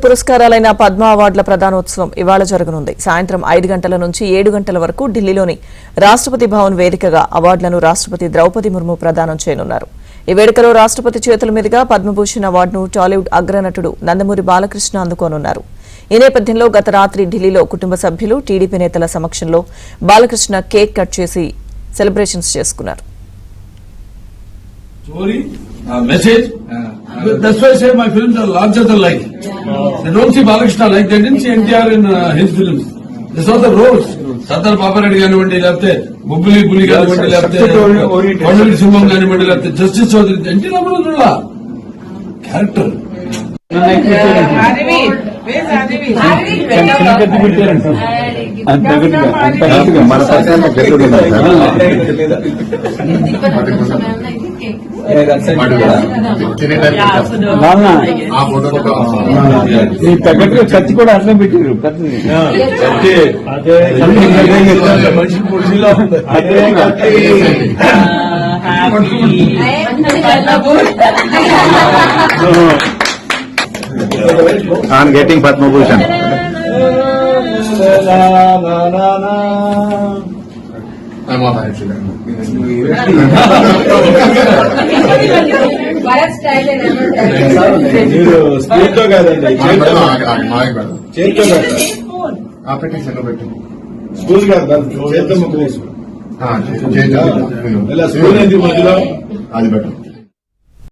పురస్కారాలైన పద్మ అవార్డుల ప్రదానోత్సవం ఇవాళ జరగనుంది. సాయంత్రం 5 గంటల నుంచి 7 గంటల వరకు ఢిల్లీలోని రాష్ట్రపతి భవన్ వేదికగా అవార్డులను రాష్ట్రపతి ద్రౌపది ముర్ము ప్రదానం చేయనున్నారు. ఈ వేడుకలో రాష్ట్రపతి చేతుల మీదుగా పద్మభూషణ్ అవార్డును టాలీవుడ్ అగ్రనటుడు నందమూరి బాలకృష్ణ అందుకోనున్నారు. ఈ నేపథ్యంలో గత రాత్రి ఢిల్లీలో కుటుంబ సభ్యులు, టీడీపీ నేతల సమక్షంలో బాలకృష్ణ కేక్ కట్ చేసి సెలబ్రేషన్స్ చేసుకున్నారు. Message. That's why I say my films are larger than life. They don't see Balakrishna like they didn't see NTR in his films. They saw the roles. Sardar Papareddy gaanivanti leapte Bubbuli Bully gaanivanti leapte Vandali Singham gaanivanti leapte Justice Chaudhary NT Ramanandrulla character. ఈ తగ్గట్టుగా ఖర్చు కూడా అట్లా పెట్టారు. On getting Padma Bhushan. I'm off actually. మీరు speed తో కాదండి, చేతితో స్కూల్ కాదు, చేతితో ముగ్గు వేసుకో. స్కూల్ మధ్యలో అది బెటర్.